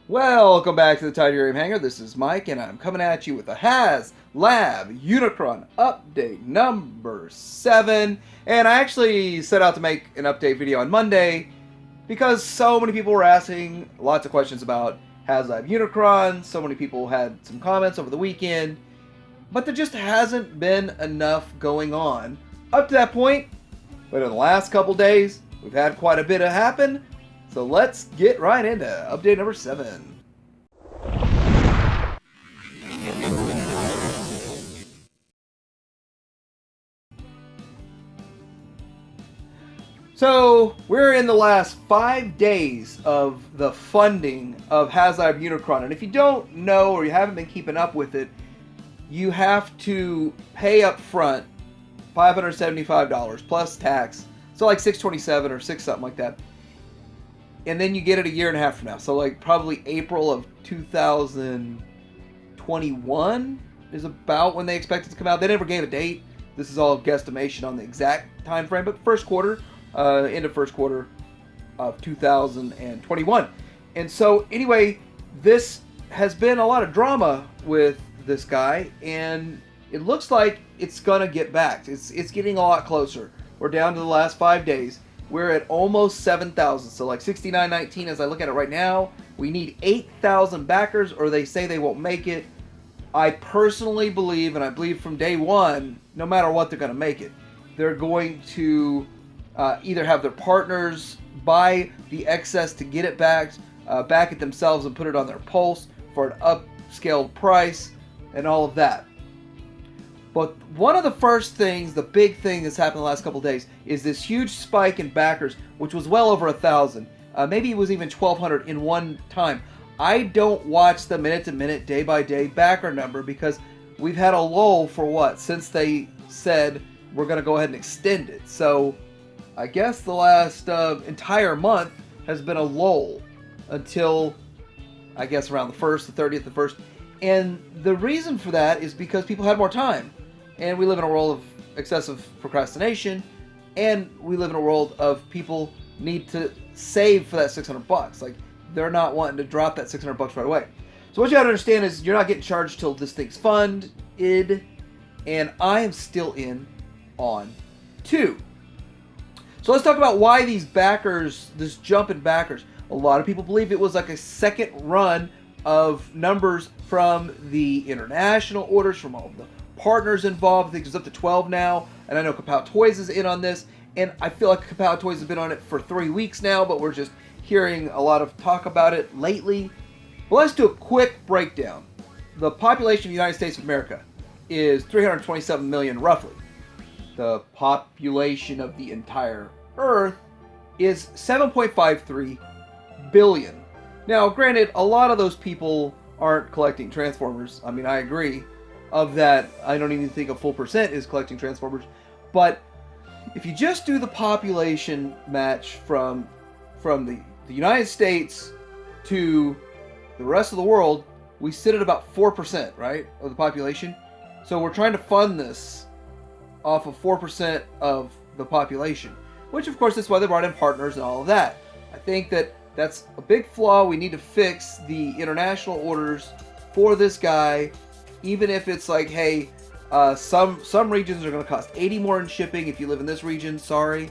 Welcome back to the Tidarium Hangar. This is Mike, and I'm coming at you with a HASLab Unicron update number 7. And I actually set out to make an update video on Monday because so many people were asking lots of questions about HASLab Unicron. So many people had some comments over the weekend, but there just hasn't been enough going on up to that point. But in the last couple days, we've had quite a bit of happen. So let's get right into update number 7. So we're in the last 5 days of the funding of HASLab Unicron. And if you don't know or you haven't been keeping up with it, you have to pay up front $575 plus tax. So like $627 or $6 something like that. And then you get it a year and a half from now. So like probably April of 2021 is about when they expect it to come out. They never gave a date. This is all guesstimation on the exact time frame, but first quarter, end of first quarter of 2021. And so anyway, this has been a lot of drama with this guy, and it looks like it's gonna get back. It's getting a lot closer. We're down to the last 5 days. We're at almost 7,000, so like 6919 as I look at it right now. We need 8,000 backers, or they say they won't make it. I personally believe, and I believe from day one, no matter what, they're going to make it. They're going to either have their partners buy the excess to get it back, back it themselves and put it on their pulse for an upscaled price, and all of that. But one of the first things, the big thing that's happened the last couple of days, is this huge spike in backers, which was well over 1,000. Maybe it was even 1,200 in one time. I don't watch the minute-to-minute, day-by-day backer number because we've had a lull for what? Since they said we're going to go ahead and extend it. So I guess the last entire month has been a lull until, I guess, around the 1st, the 30th, the 1st. And the reason for that is because people had more time. And we live in a world of excessive procrastination, and we live in a world of people need to save for that $600. Like, they're not wanting to drop that $600 right away. So what you gotta understand is you're not getting charged till this thing's funded, and I am still in on 2. So let's talk about why these backers, this jump in backers. A lot of people believe it was like a second run of numbers from the international orders, from all of the partners involved. I think there's up to 12 now, and I know Kapow Toys is in on this, and I feel like Kapow Toys has been on it for 3 weeks now, but we're just hearing a lot of talk about it lately. But let's do a quick breakdown. The population of the United States of America is 327 million roughly. The population of the entire Earth is 7.53 billion. Now, granted, a lot of those people aren't collecting Transformers. I mean, I agree. Of that, I don't even think a full percent is collecting Transformers. But if you just do the population match from the United States to the rest of the world, we sit at about 4%, right, of the population. So we're trying to fund this off of 4% of the population, which of course is why they brought in partners and all of that. I think that that's a big flaw. We need to fix the international orders for this guy. Even if it's like, hey, some regions are going to cost 80 more in shipping. If you live in this region, sorry,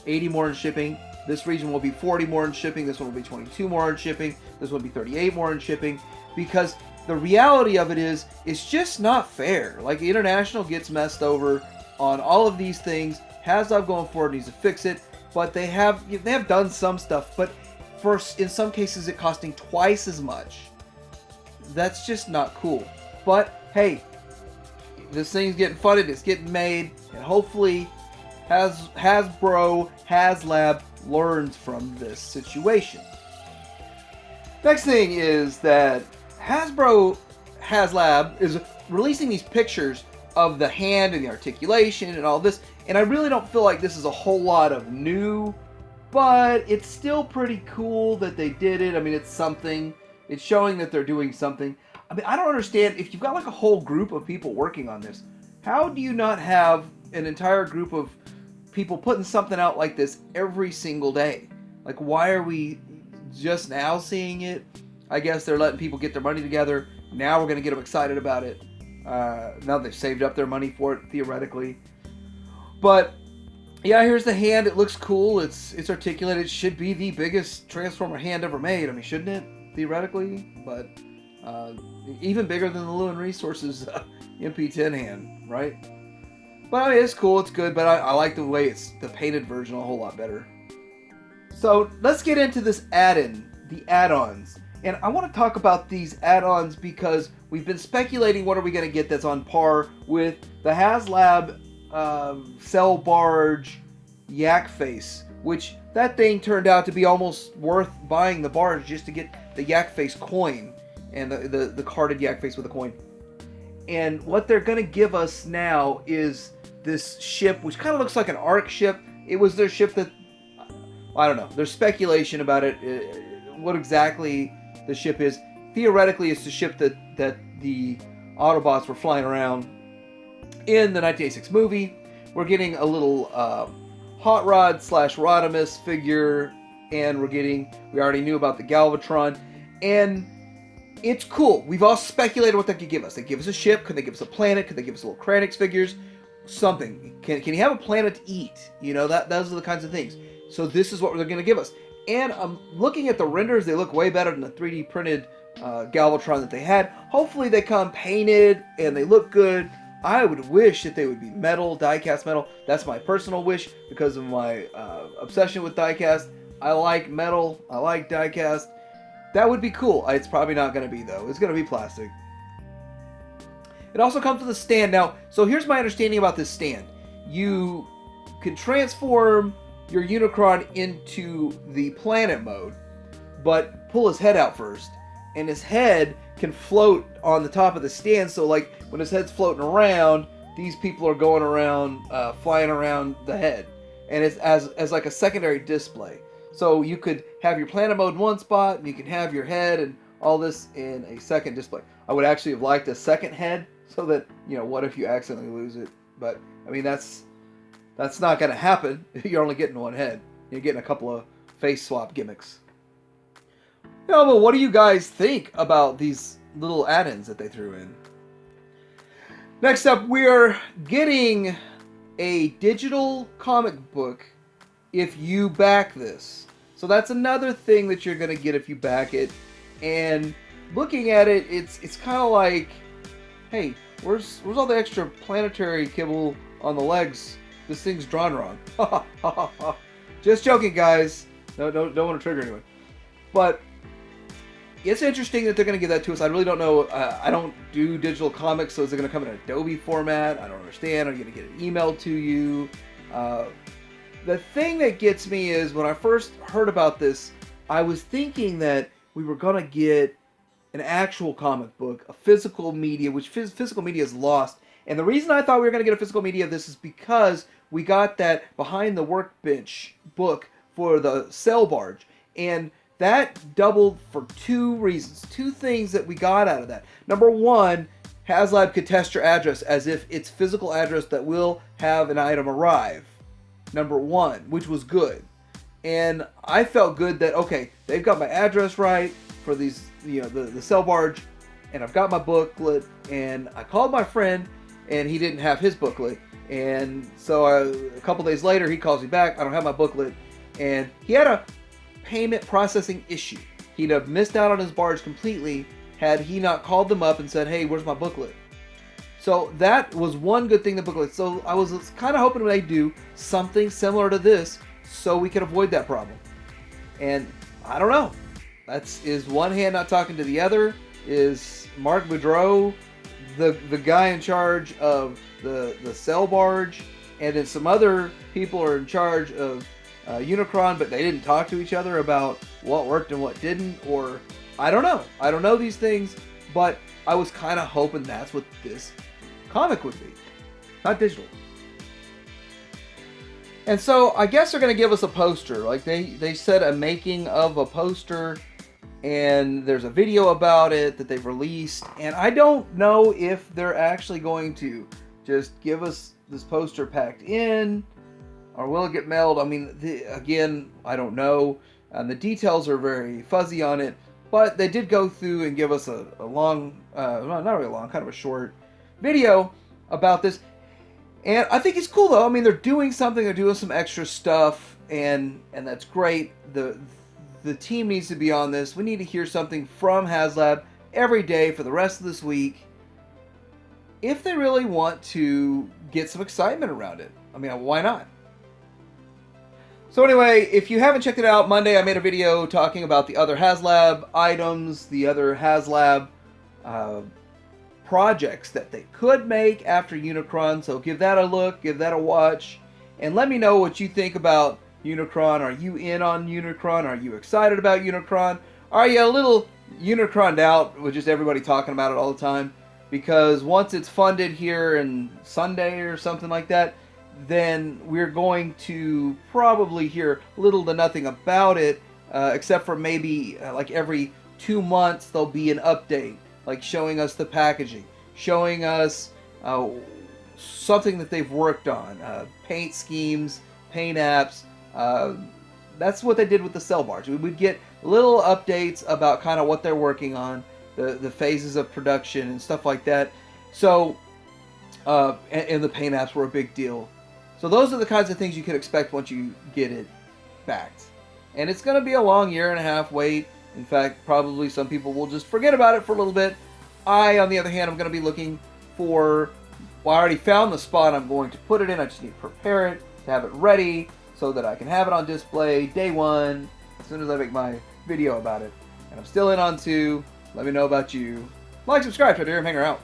80 more in shipping. This region will be 40 more in shipping. This one will be 22 more in shipping. This one will be 38 more in shipping. Because the reality of it is, it's just not fair. Like, the international gets messed over on all of these things. HASLab going forward needs to fix it. But they have done some stuff. But in some cases, it costing twice as much. That's just not cool. But hey, this thing's getting funded, it's getting made, and hopefully HASLab learns from this situation. Next thing is that HASLab is releasing these pictures of the hand and the articulation and all this, and I really don't feel like this is a whole lot of new, but it's still pretty cool that they did it. I mean, it's something. It's showing that they're doing something. I mean, I don't understand, if you've got like a whole group of people working on this, how do you not have an entire group of people putting something out like this every single day? Like, why are we just now seeing it? I guess they're letting people get their money together. Now we're going to get them excited about it. Now they've saved up their money for it, theoretically. But yeah, here's the hand. It looks cool. It's articulate. It should be the biggest Transformer hand ever made. I mean, shouldn't it? Theoretically. But even bigger than the Lewin Resources MP10 hand, right? But I mean, it's cool. It's good. But I like the way it's the painted version a whole lot better. So let's get into this add-in, the add-ons. And I want to talk about these add-ons because we've been speculating what are we going to get that's on par with the HASLAB Cell Barge Yak Face, which that thing turned out to be almost worth buying the barge just to get the Yak Face coin and the carded Yak Face with a coin. And what they're going to give us now is this ship, which kind of looks like an Ark ship. It was their ship that, I don't know, there's speculation about it, what exactly the ship is. Theoretically, it's the ship that the Autobots were flying around in the 1986 movie. We're getting a little Hot Rod / Rodimus figure, and we already knew about the Galvatron, and it's cool. We've all speculated what that could give us. They give us a ship. Could they give us a planet? Could they give us little Kranix figures? Something. Can you have a planet to eat? You know, those are the kinds of things. So this is what they're going to give us. And I'm looking at the renders. They look way better than the 3D printed Galvatron that they had. Hopefully they come painted and they look good. I would wish that they would be metal, die-cast metal. That's my personal wish because of my obsession with die-cast. I like metal. I like die-cast. That would be cool. It's probably not going to be, though. It's going to be plastic. It also comes with a stand. Now, so here's my understanding about this stand. You can transform your Unicron into the planet mode, but pull his head out first. And his head can float on the top of the stand, so like when his head's floating around, these people are going around, flying around the head. And it's as like a secondary display. So you could have your planet mode in one spot, and you can have your head and all this in a second display. I would actually have liked a second head, so that, you know, what if you accidentally lose it? But, I mean, that's not going to happen. You're only getting one head. You're getting a couple of face swap gimmicks. Yeah, but what do you guys think about these little add-ins that they threw in? Next up, we're getting a digital comic book if you back this. So that's another thing that you're going to get if you back it. And looking at it, it's kind of like, hey, where's all the extra planetary kibble on the legs? This thing's drawn wrong. Just joking, guys. No, don't want to trigger anyone. But it's interesting that they're going to give that to us. I really don't know. I don't do digital comics, so is it going to come in an Adobe format? I don't understand. Are you going to get it emailed to you? The thing that gets me is when I first heard about this, I was thinking that we were going to get an actual comic book, a physical media, which physical media is lost. And the reason I thought we were going to get a physical media of this is because we got that Behind the Workbench book for the Cell Barge. And that doubled for two reasons. Two things that we got out of that. Number one, HasLab could test your address as if it's physical address that will have an item arrive. Number one, which was good. And I felt good that, okay, they've got my address right for these, you know, the Cell Barge, and I've got my booklet, and I called my friend, and he didn't have his booklet. And so a couple days later, he calls me back. I don't have my booklet. And he had a payment processing issue. He'd have missed out on his barge completely had he not called them up and said, hey, where's my booklet? So that was one good thing, the booklet. So I was kind of hoping they'd do something similar to this so we could avoid that problem. And I don't know. Is one hand not talking to the other? Is Mark Boudreau the guy in charge of the Cell Barge, and then some other people are in charge of Unicron, but they didn't talk to each other about what worked and what didn't? Or I don't know. I don't know these things, but I was kind of hoping that's what this comic would be, not digital. And so I guess they're going to give us a poster. Like they said, a making of a poster, and there's a video about it that they've released. And I don't know if they're actually going to just give us this poster packed in, or will it get mailed? I mean, again, I don't know. And the details are very fuzzy on it. But they did go through and give us a long, well, not really long, kind of a short video about this. And I think it's cool though. I mean, they're doing something, they're doing some extra stuff, and that's great. The team needs to be on this. We need to hear something from HasLab every day for the rest of this week if they really want to get some excitement around it. I mean, why not? So anyway, if you haven't checked it out, Monday I made a video talking about the other HasLab items, the other HasLab projects that they could make after Unicron. So give that a look, give that a watch, and let me know what you think about Unicron. Are you in on Unicron? Are you excited about Unicron? Are you a little Unicroned out with just everybody talking about it all the time? Because once it's funded here in Sunday or something like that, then we're going to probably hear little to nothing about it, except for maybe like every 2 months there'll be an update, like showing us the packaging, showing us something that they've worked on, paint schemes, paint apps. That's what they did with the cell bars. We would get little updates about kind of what they're working on, the phases of production and stuff like that. So, and the paint apps were a big deal. So those are the kinds of things you can expect once you get it backed. And it's going to be a long 1.5 year wait. In fact, probably some people will just forget about it for a little bit. I, on the other hand, I'm going to be looking for... Well, I already found the spot I'm going to put it in. I just need to prepare it, to have it ready, so that I can have it on display day one, as soon as I make my video about it. And I'm still in on 2. Let me know about you. Like, subscribe, try to hear him, hang her out.